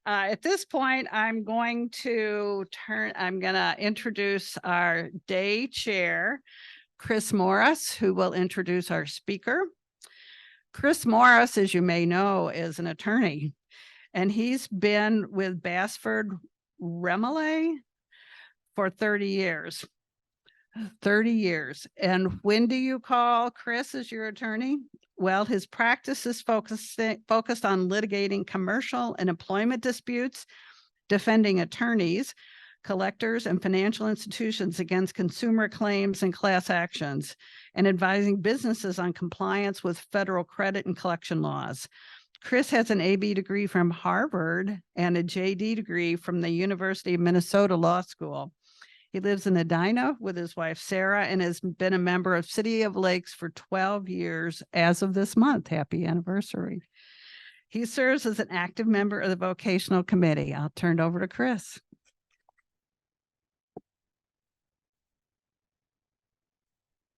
At this point, I'm going to introduce our day chair, Chris Morris, who will introduce our speaker. Chris Morris, as you may know, is an attorney, and he's been with Basford Remele for 30 years. 30 years. And when do you call Chris as your attorney? Well, his practice is focused on litigating commercial and employment disputes, defending attorneys, collectors, and financial institutions against consumer claims and class actions, and advising businesses on compliance with federal credit and collection laws. Chris has an AB degree from Harvard and a JD degree from the University of Minnesota Law School. He lives in Edina with his wife, Sarah, and has been a member of City of Lakes for 12 years as of this month. Happy anniversary. He serves as an active member of the vocational committee. I'll turn it over to Chris.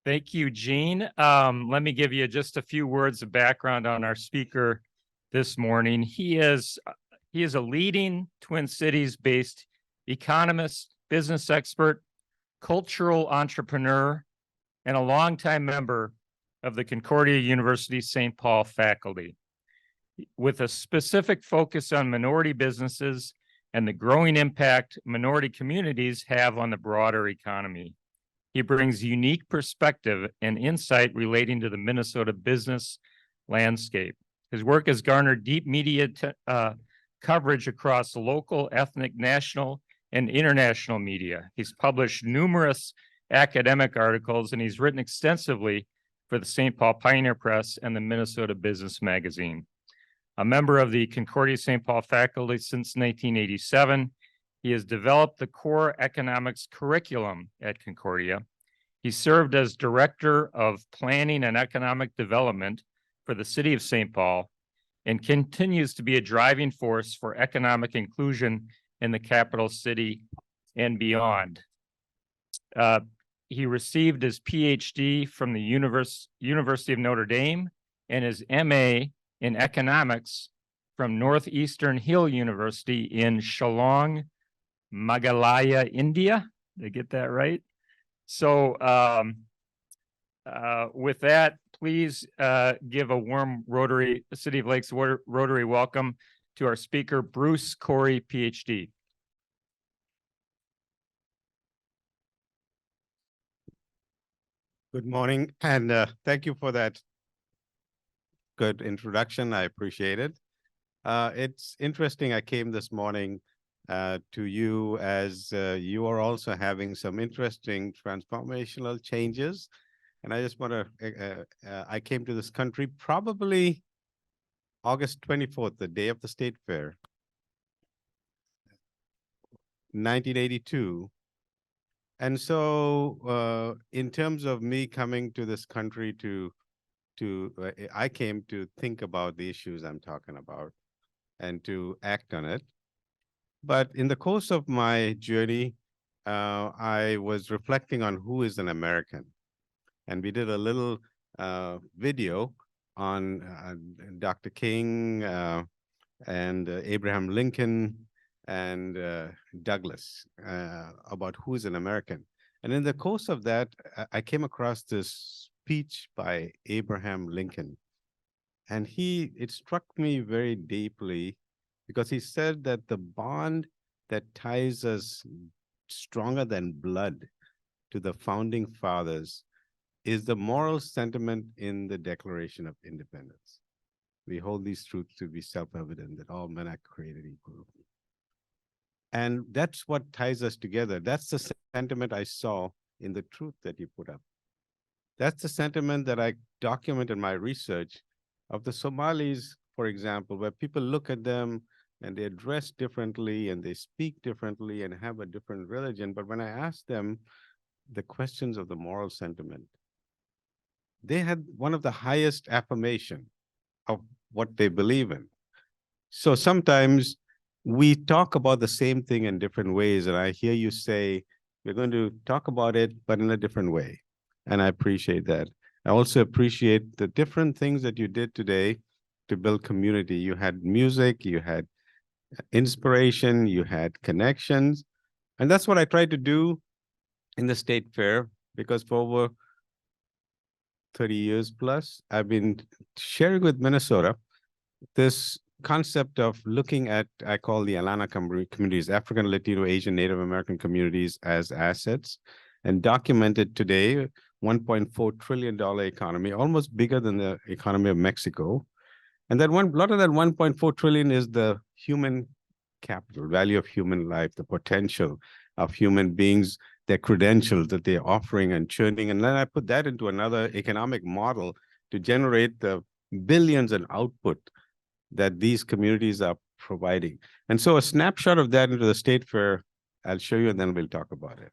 Thank you, Jean. Let me give you just a few words of background on our speaker this morning. He is a leading Twin Cities-based economist, business expert, cultural entrepreneur, and a longtime member of the Concordia University St. Paul faculty, with a specific focus on minority businesses and the growing impact minority communities have on the broader economy. He brings unique perspective and insight relating to the Minnesota business landscape. His work has garnered deep media coverage across local, ethnic, national, and international media. He's published numerous academic articles, and he's written extensively for the St. Paul Pioneer Press and the Minnesota Business Magazine. A member of the Concordia St. Paul faculty since 1987, he has developed the core economics curriculum at Concordia. He served as Director of Planning and Economic Development for the City of St. Paul and continues to be a driving force for economic inclusion in the capital city and beyond. He received his PhD from the University of Notre Dame and his MA in economics from Northeastern Hill University in Shillong, Meghalaya, India. Did I get that right? So with that, please give a warm City of Lakes Rotary welcome to our speaker, Bruce Corrie, PhD. Good morning, and thank you for that good introduction. I appreciate it. It's interesting. I came this morning to you as you are also having some interesting transformational changes. And I just want to, I came to this country probably August 24th, the day of the State Fair, 1982. And so in terms of me coming to this country I came to think about the issues I'm talking about and to act on it. But in the course of my journey, I was reflecting on who is an American. And we did a little video on Dr. King and Abraham Lincoln and Douglas about who's an American. And in the course of that, I came across this speech by Abraham Lincoln. And it struck me very deeply because he said that the bond that ties us stronger than blood to the founding fathers is the moral sentiment in the Declaration of Independence. We hold these truths to be self-evident that all men are created equal. And that's what ties us together. That's the sentiment I saw in the truth that you put up. That's the sentiment that I document in my research of the Somalis, for example, where people look at them and they're dressed differently and they speak differently and have a different religion. But when I asked them the questions of the moral sentiment, they had one of the highest affirmation of what they believe in. So sometimes we talk about the same thing in different ways. And I hear you say, we're going to talk about it, but in a different way. And I appreciate that. I also appreciate the different things that you did today to build community. You had music, you had inspiration, you had connections. And that's what I tried to do in the state fair, because for over 30 years plus, I've been sharing with Minnesota this concept of looking at, I call the Alana communities, African, Latino, Asian, Native American communities as assets, and documented today $1.4 trillion economy, almost bigger than the economy of Mexico. And that a lot of that 1.4 trillion is the human capital, value of human life, the potential of human beings, their credentials that they're offering and churning. And then I put that into another economic model to generate the billions in output that these communities are providing. And so a snapshot of that into the state fair, I'll show you, and then we'll talk about it.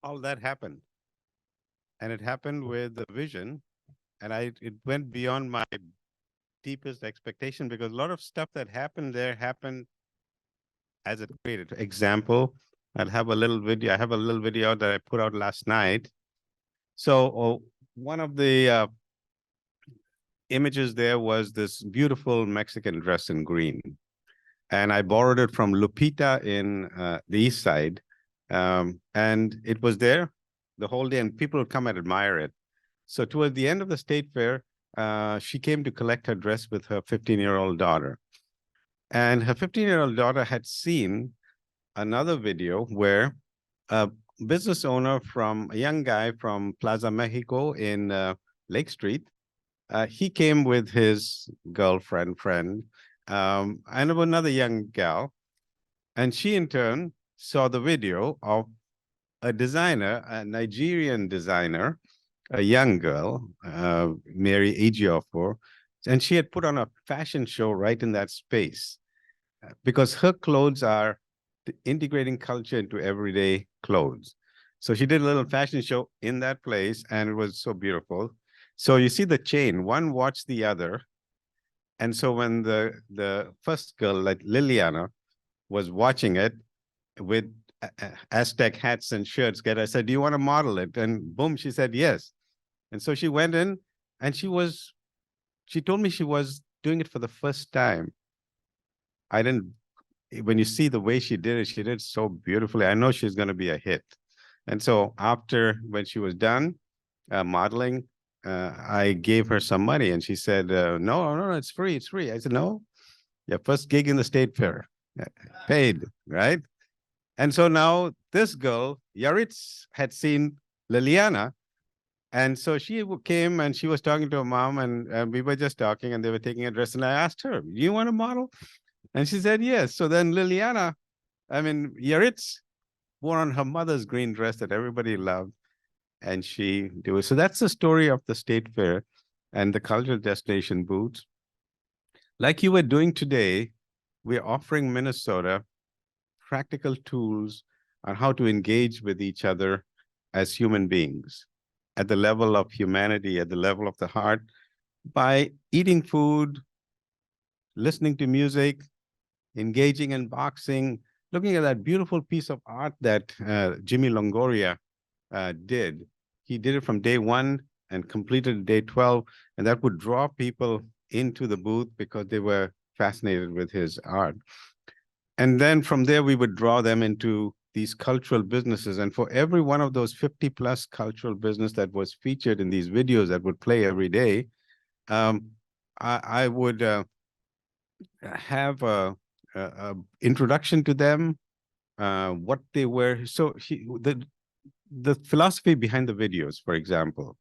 All that happened. And it happened with the vision. And it went beyond my deepest expectation, because a lot of stuff that happened there happened as it created. Example, I have a little video that I put out last night. So one of the images there was this beautiful Mexican dress in green. And I borrowed it from Lupita in the East Side. And it was there the whole day, and people would come and admire it. So towards the end of the state fair, she came to collect her dress with her 15-year-old daughter. And her 15-year-old daughter had seen another video where a business owner from a young guy from Plaza Mexico in Lake Street. He came with his friend, and another young gal. And she in turn saw the video of a designer, a Nigerian designer, a young girl, Mary Ejiofor, and she had put on a fashion show right in that space because her clothes are integrating culture into everyday clothes. So she did a little fashion show in that place, and it was so beautiful. So you see the chain, one watched the other. And so when the first girl, like Liliana, was watching it with Aztec hats and shirts, I said, do you want to model it? And boom, she said yes. And so she went in and she told me she was doing it for the first time. When you see the way she did it so beautifully. I know she's going to be a hit. And so when she was done modeling, I gave her some money and she said, no, it's free. It's free. I said, no, your first gig in the state fair, paid, right? And so now this girl, Yaritz, had seen Liliana. And so she came and she was talking to her mom, and we were just talking, and they were taking a dress. And I asked her, do you want to model? And she said, yes. So then Yaritz wore on her mother's green dress that everybody loved. And she did it. So that's the story of the state fair and the cultural destination booths. Like you were doing today, we're offering Minnesota practical tools on how to engage with each other as human beings at the level of humanity, at the level of the heart, by eating food, listening to music, engaging in boxing, looking at that beautiful piece of art that Jimmy Longoria did. He did it from day 1 and completed day 12, and that would draw people into the booth because they were fascinated with his art. And then from there, we would draw them into these cultural businesses. And for every one of those 50 plus cultural business that was featured in these videos that would play every day, I would have a introduction to them, what they were. So the philosophy behind the videos, for example,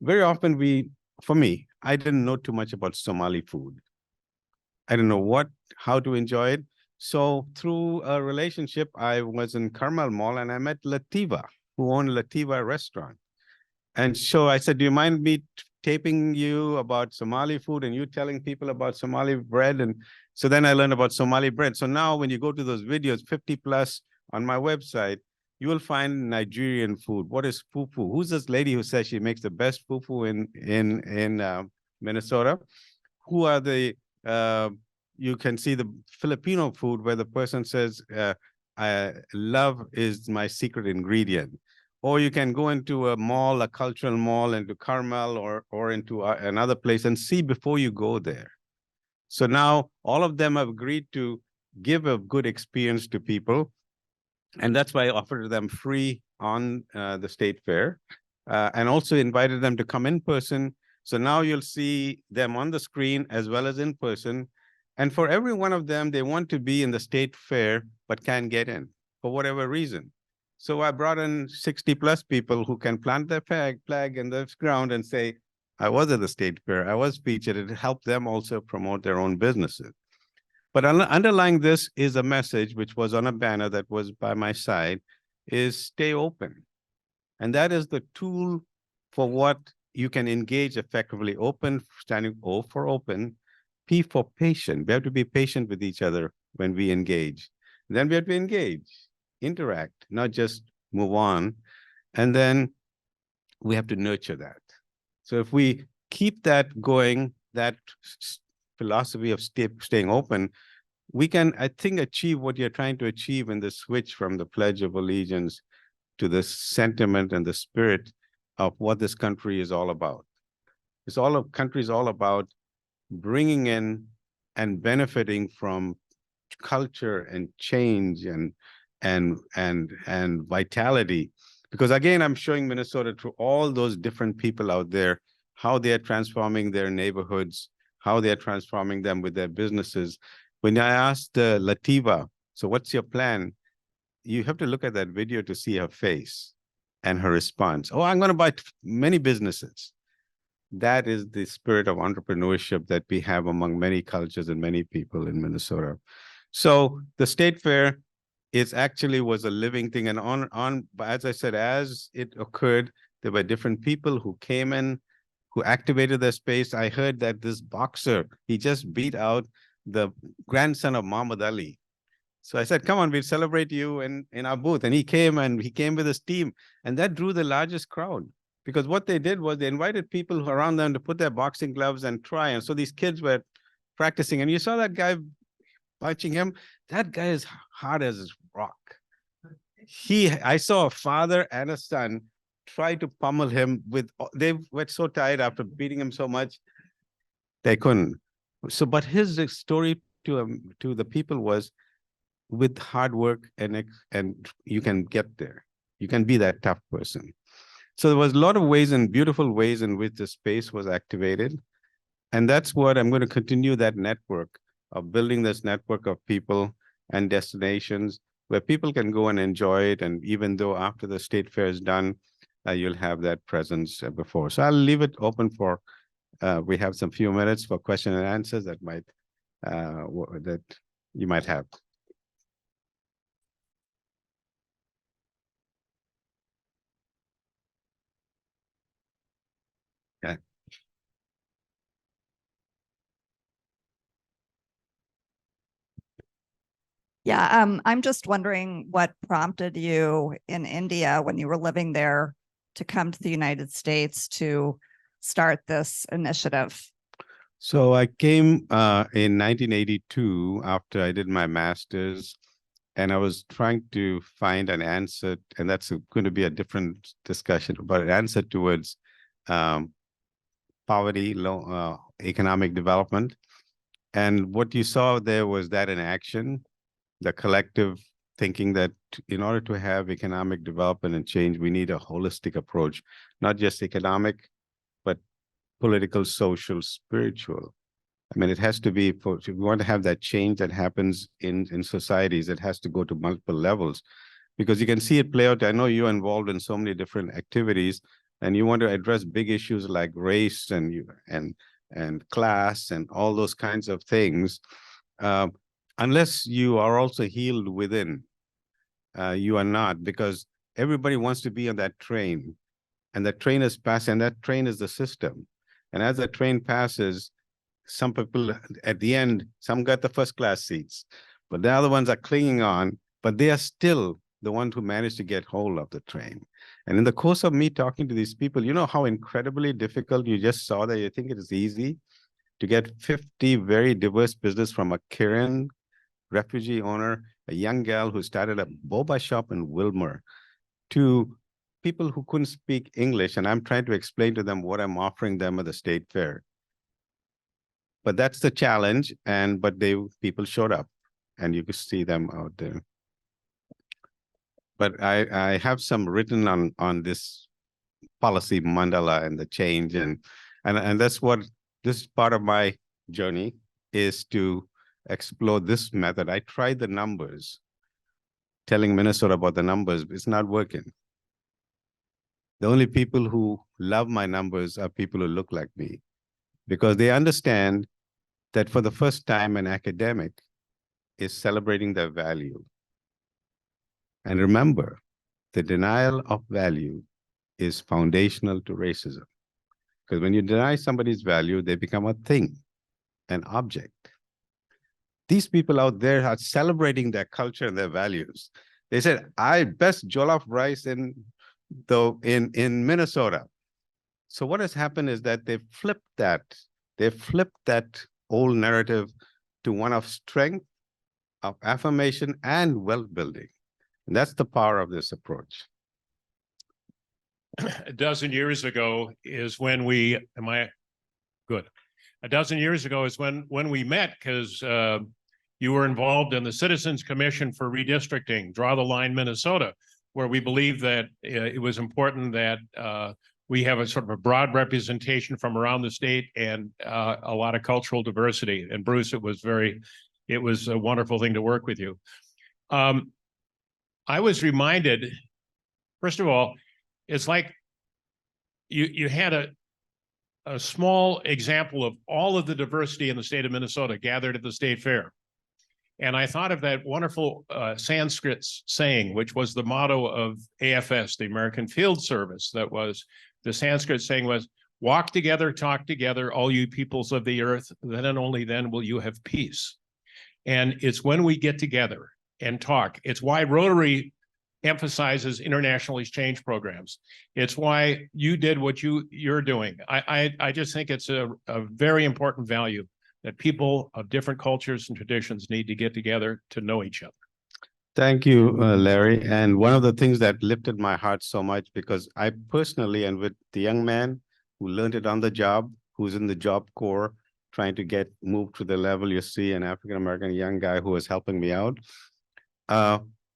very often for me, I didn't know too much about Somali food. I didn't know how to enjoy it. So through a relationship, I was in Carmel Mall and I met Lativa, who owned Lativa restaurant. And so I said, do you mind me taping you about Somali food and you telling people about Somali bread? And so then I learned about Somali bread. So now when you go to those videos, 50 plus on my website, you will find Nigerian food. What is fufu? Who's this lady who says she makes the best fufu in Minnesota? Who are you can see the Filipino food where the person says, love is my secret ingredient. Or you can go into a mall, a cultural mall, into Carmel or into another place and see before you go there. So now all of them have agreed to give a good experience to people. And that's why I offered them free on the state fair and also invited them to come in person. So now you'll see them on the screen as well as in person. And for every one of them, they want to be in the state fair, but can't get in for whatever reason. So I brought in 60 plus people who can plant their flag in the ground and say, I was at the state fair, I was featured. It helped them also promote their own businesses. But underlying this is a message which was on a banner that was by my side, is stay open. And that is the tool for what you can engage effectively. Open, standing O for open, P for patient. We have to be patient with each other when we engage. Then we have to engage, interact, not just move on. And then we have to nurture that. So if we keep that going, that philosophy of staying open, we can, I think, achieve what you're trying to achieve in the switch from the Pledge of Allegiance to the sentiment and the spirit of what this country is all about. Country is all about bringing in and benefiting from culture and change and vitality. Because again, I'm showing Minnesota to all those different people out there, how they are transforming their neighborhoods, how they are transforming them with their businesses. When I asked Lativa, so what's your plan? you have to look at that video to see her face and her response. Oh, I'm going to buy many businesses. That is the spirit of entrepreneurship that we have among many cultures and many people in Minnesota. So the state fair is actually was a living thing. And as I said, as it occurred, there were different people who came in, who activated their space. I heard that this boxer, he just beat out the grandson of Muhammad Ali. So I said, come on, we'll celebrate you in our booth. And he came with his team, and that drew the largest crowd. Because what they did was they invited people around them to put their boxing gloves and try. And so these kids were practicing. And you saw that guy punching him. That guy is hard as rock. I saw a father and a son try to pummel him they were so tired after beating him so much, they couldn't. So, but his story to the people was, with hard work and you can get there. You can be that tough person. So there was a lot of ways and beautiful ways in which the space was activated. And that's what I'm going to continue, that network of building this network of people and destinations where people can go and enjoy it. And even though after the state fair is done, you'll have that presence before. So I'll leave it open for, we have some few minutes for question and answers that you might have. Yeah. Yeah, I'm just wondering what prompted you in India when you were living there to come to the United States to start this initiative? So I came in 1982 after I did my master's, and I was trying to find an answer, and that's going to be a different discussion, but an answer towards poverty, low economic development. And what you saw there was that in action, the collective thinking that in order to have economic development and change, we need a holistic approach, not just economic, but political, social, spiritual. I mean, it has to be, if we want to have that change that happens in societies, it has to go to multiple levels, because you can see it play out. I know you're involved in so many different activities, and you want to address big issues like race and class and all those kinds of things. Unless you are also healed within, you are not, because everybody wants to be on that train, and that train is passing, and that train is the system. And as the train passes, some people at the end, some got the first class seats, but the other ones are clinging on, but they are still the ones who managed to get hold of the train. And in the course of me talking to these people, you know how incredibly difficult, you just saw that you think it is easy to get 50 very diverse business, from a Karen refugee owner, a young gal who started a boba shop in Wilmer, to people who couldn't speak English. And I'm trying to explain to them what I'm offering them at the state fair. But that's the challenge. But people showed up, and you could see them out there. But I have some written on this policy mandala and the change. And that's what this part of my journey is, to explore this method. I tried the numbers, telling Minnesota about the numbers, but it's not working. The only people who love my numbers are people who look like me, because they understand that for the first time an academic is celebrating their value. And remember, the denial of value is foundational to racism. Because when you deny somebody's value, they become a thing, an object. These people out there are celebrating their culture and their values. They said, I best jollof rice in Minnesota. So what has happened is that they flipped that old narrative to one of strength, of affirmation, and wealth building. And that's the power of this approach. A dozen years ago is when we met, because you were involved in the Citizens Commission for Redistricting, Draw the Line Minnesota, where we believe that it was important that we have a sort of a broad representation from around the state and a lot of cultural diversity. And Bruce, it was a wonderful thing to work with you. I was reminded, first of all, it's like you had a small example of all of the diversity in the state of Minnesota gathered at the state fair. And I thought of that wonderful Sanskrit saying, which was the motto of AFS, the American Field Service. That was, the Sanskrit saying was, walk together, talk together, all you peoples of the earth, then and only then will you have peace. And it's when we get together and talk. It's why Rotary emphasizes international exchange programs. It's why you did what you're doing. I just think it's a very important value that people of different cultures and traditions need to get together to know each other. Thank you, Larry. And one of the things that lifted my heart so much, because I personally, and with the young man who learned it on the job, who's in the Job Corps, trying to get moved to the level you see, an African-American young guy who was helping me out.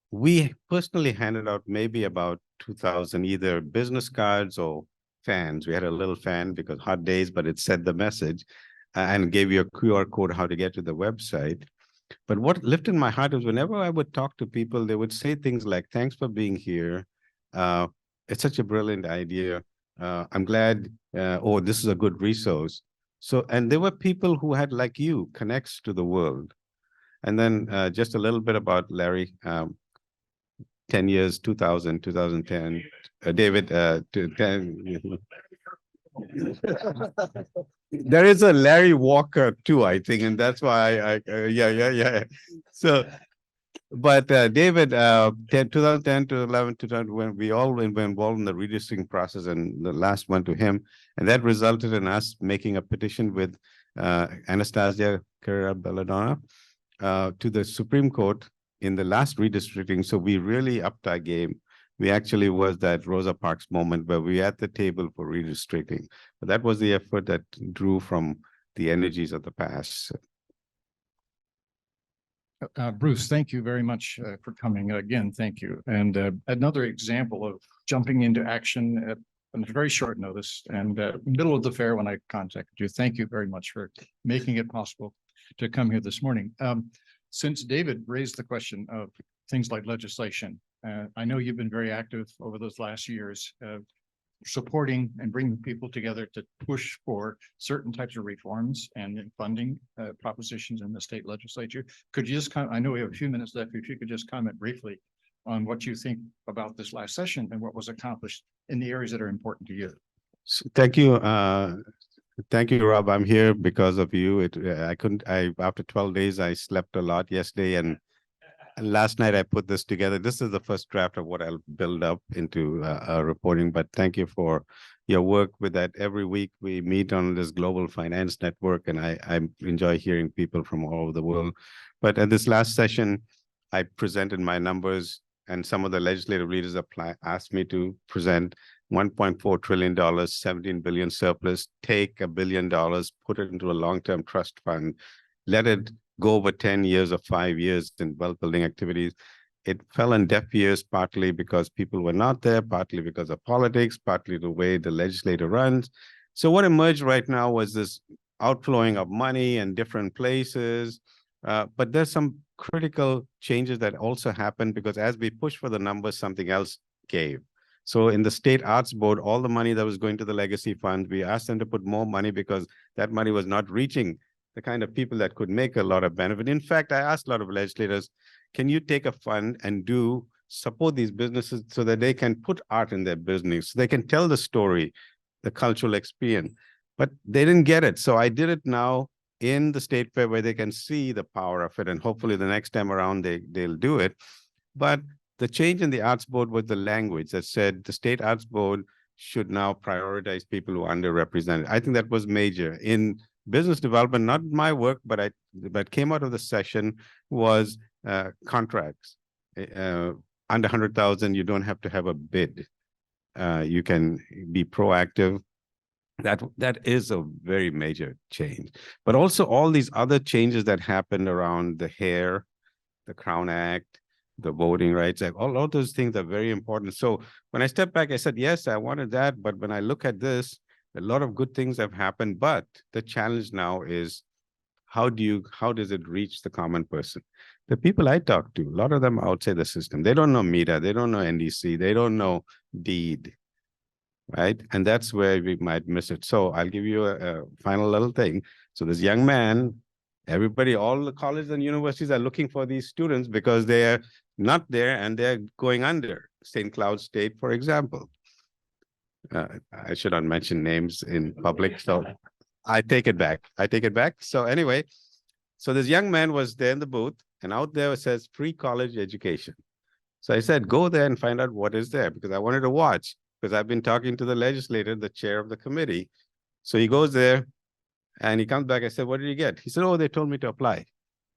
We personally handed out maybe about 2,000 either business cards or fans. We had a little fan because hot days, but it said the message and gave you a QR code how to get to the website. But what lifted my heart is whenever I would talk to people, they would say things like, thanks for being here. It's such a brilliant idea. I'm glad, oh, this is a good resource. So, and there were people who had, like you, connects to the world. And then just a little bit about Larry, 10 years, 2000, 2010, David, 10. There is a Larry Walker too, I think, and that's why yeah. So, but David, 2010 to 11, 2000, when we all were involved in the redistricting process, and the last one to him, and that resulted in us making a petition with Anastasia Belladonna to the Supreme Court in the last redistricting. So we really upped our game. We actually was that Rosa Parks moment where we at the table for redistricting. But that was the effort that drew from the energies of the past. Bruce, thank you very much for coming again. Thank you. And another example of jumping into action on very short notice and middle of the fair when I contacted you. Thank you very much for making it possible to come here this morning. Since David raised the question of things like legislation, I know you've been very active over those last years, supporting and bringing people together to push for certain types of reforms and funding propositions in the state legislature. Could you just comment? I know we have a few minutes left. If you could just comment briefly on what you think about this last session and what was accomplished in the areas that are important to you. Thank you. Thank you, Rob. I'm here because of you. After 12 days, I slept a lot yesterday, and last night I put this together. This is the first draft of what I'll build up into reporting, but thank you for your work with that. Every week we meet on this global finance network, and I enjoy hearing people from all over the world. But at this last session, I presented my numbers, and some of the legislative leaders asked me to present $1.4 trillion, 17 billion surplus, take $1 billion, put it into a long-term trust fund, let it go over 10 years or 5 years in wealth building activities. It fell on deaf ears, partly because people were not there, partly because of politics, partly the way the legislature runs. So what emerged right now was this outflowing of money in different places. But there's some critical changes that also happened because as we pushed for the numbers, something else gave. So in the state arts board, all the money that was going to the legacy fund, we asked them to put more money because that money was not reaching the kind of people that could make a lot of benefit. In fact, I asked a lot of legislators, can you take a fund and support these businesses so that they can put art in their business, so they can tell the story, the cultural experience, but they didn't get it. So I did it now in the state fair where they can see the power of it. And hopefully the next time around, they'll do it. But the change in the arts board was the language that said the state arts board should now prioritize people who are underrepresented. I think that was major. In business development, not my work, but came out of the session was contracts. Under 100,000, you don't have to have a bid. You can be proactive. That is a very major change. But also all these other changes that happened around the hair, the Crown Act, the voting rights, all of those things are very important. So when I stepped back, I said, yes, I wanted that. But when I look at this, a lot of good things have happened. But the challenge now is how does it reach the common person? The people I talk to, a lot of them are outside the system. They don't know META, they don't know NDC, they don't know DEED, right? And that's where we might miss it. So I'll give you a final little thing. So this young man, everybody, all the colleges and universities are looking for these students because they're not there and they're going under. St. Cloud State, for example. I should not mention names in public, so I take it back. I take it back. So anyway, so this young man was there in the booth, and out there it says free college education. So I said, go there and find out what is there, because I wanted to watch, because I've been talking to the legislator, the chair of the committee. So he goes there and he comes back. I said, what did you get? He said, oh, they told me to apply.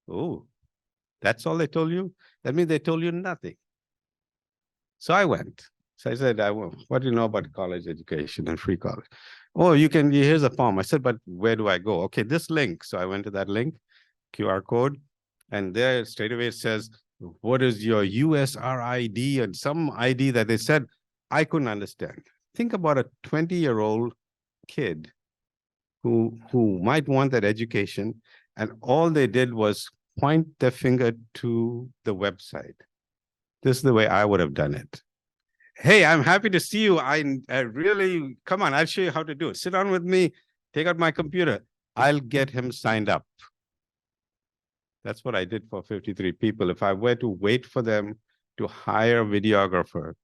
Oh, that's all they told you? That means they told you nothing. So I went. So I said, what do you know about college education and free college? Oh, here's a form. I said, but where do I go? Okay, this link. So I went to that link, QR code, and there straight away it says, what is your USRID and some ID that they said I couldn't understand. Think about a 20-year-old kid who might want that education, and all they did was point their finger to the website. This is the way I would have done it. Hey, I'm happy to see you. I really, come on, I'll show you how to do it. Sit down with me, take out my computer. I'll get him signed up. That's what I did for 53 people. If I were to wait for them to hire a videographer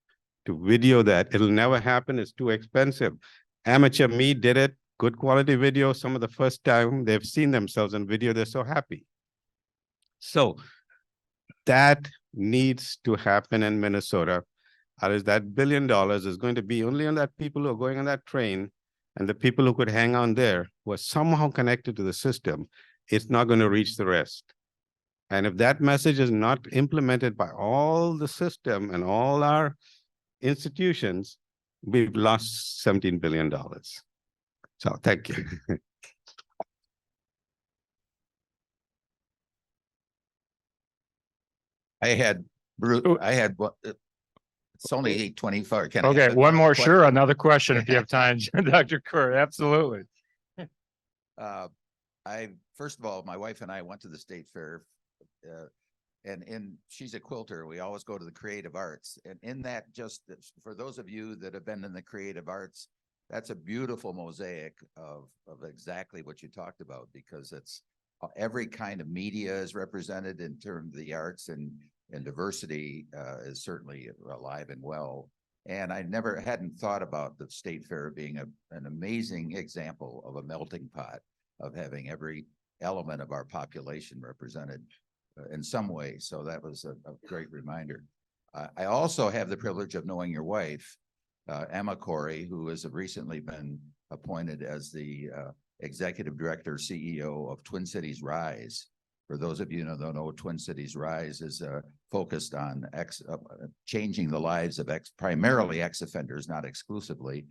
to video that, it'll never happen. It's too expensive. Amateur me did it, good quality video. Some of the first time they've seen themselves in video, they're so happy. So that needs to happen in Minnesota. Otherwise, that $1 billion is going to be only on that people who are going on that train, and the people who could hang on there who are somehow connected to the system. It's not going to reach the rest. And if that message is not implemented by all the system and all our institutions, we've lost $17 billion. So thank you. I had, it's only 8:24. Can I Okay, have one more, question? sure, another question if you have time, Dr. Corrie, absolutely. First of all, my wife and I went to the state fair, and she's a quilter. We always go to the creative arts, and in that, just for those of you that have been in the creative arts, that's a beautiful mosaic of exactly what you talked about, because it's every kind of media is represented in terms of the arts, and diversity is certainly alive and well. And I hadn't thought about the state fair being an amazing example of a melting pot of having every element of our population represented in some way. So that was a great reminder. I also have the privilege of knowing your wife, Emma Corrie, who has recently been appointed as the executive director, CEO of Twin Cities Rise. For those of you who don't know, Twin Cities Rise is focused on changing the lives of primarily ex-offenders, not exclusively,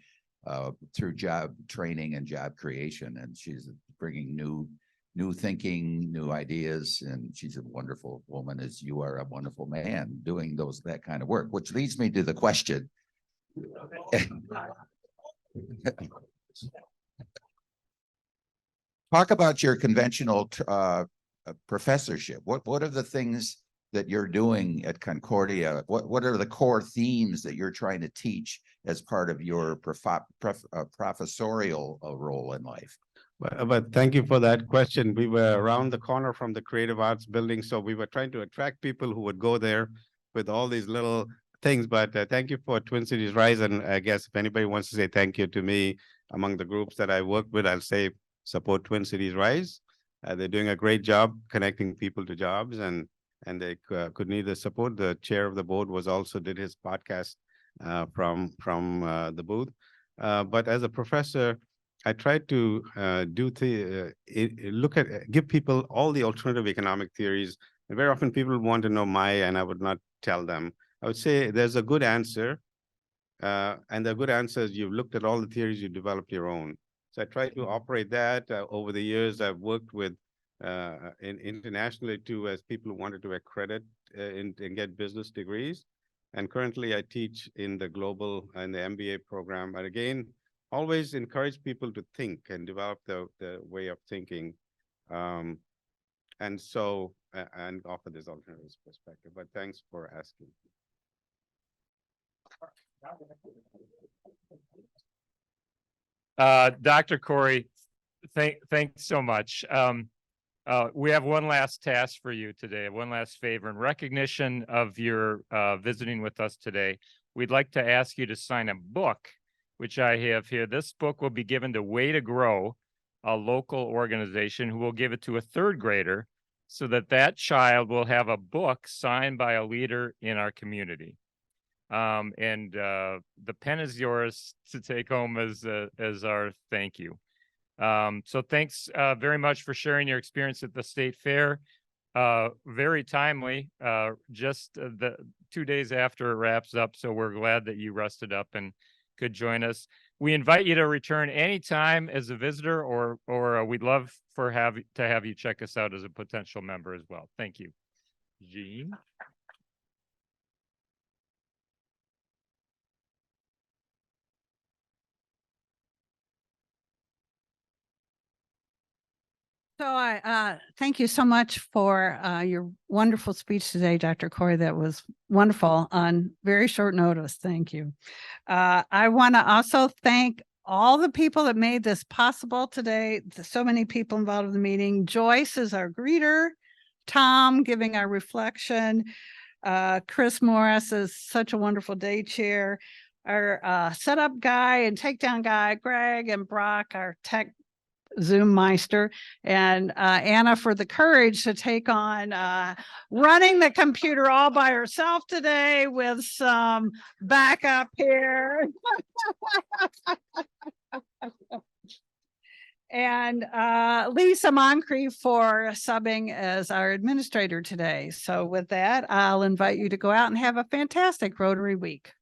through job training and job creation. And she's bringing new thinking, new ideas, and she's a wonderful woman, as you are a wonderful man doing that kind of work. Which leads me to the question. Talk about your conventional professorship. What are the things that you're doing at Concordia? What are the core themes that you're trying to teach as part of your professorial role in life? But thank you for that question. We were around the corner from the Creative Arts building, so we were trying to attract people who would go there with all these little things. But thank you for Twin Cities Rise. And I guess if anybody wants to say thank you to me among the groups that I work with, I'll say support Twin Cities Rise. They're doing a great job connecting people to jobs, and they could need the support. The chair of the board did his podcast from the booth. But as a professor, I try to give people all the alternative economic theories. And very often people want to know and I would not tell them. I would say there's a good answer. And the good answer is you've looked at all the theories, you developed your own. So I try to operate that. Over the years, I've worked with internationally too, as people who wanted to accredit and get business degrees. And currently I teach in the global and the MBA program. And again, always encourage people to think and develop the way of thinking. and so, and offer this alternative perspective, but thanks for asking. Dr. Corrie, thanks so much. We have one last task for you today, one last favor. In recognition of your visiting with us today, we'd like to ask you to sign a book, which I have here. This book will be given to Way to Grow, a local organization who will give it to a third grader so that that child will have a book signed by a leader in our community. The pen is yours to take home as our thank you. So thanks very much for sharing your experience at the State Fair. Very timely, just the 2 days after it wraps up. So we're glad that you rested up and could join us. We invite you to return anytime as a visitor, or we'd love to have you check us out as a potential member as well. Thank you. Jean. So I thank you so much for your wonderful speech today, Dr. Corrie. That was wonderful on very short notice. Thank you. I want to also thank all the people that made this possible today. So many people involved in the meeting. Joyce is our greeter. Tom giving our reflection. Chris Morris is such a wonderful day chair. Our setup guy and takedown guy, Greg and Brock, our tech Zoom Meister, and Anna for the courage to take on running the computer all by herself today with some backup here. And Lisa Moncrief for subbing as our administrator today. So with that, I'll invite you to go out and have a fantastic Rotary week.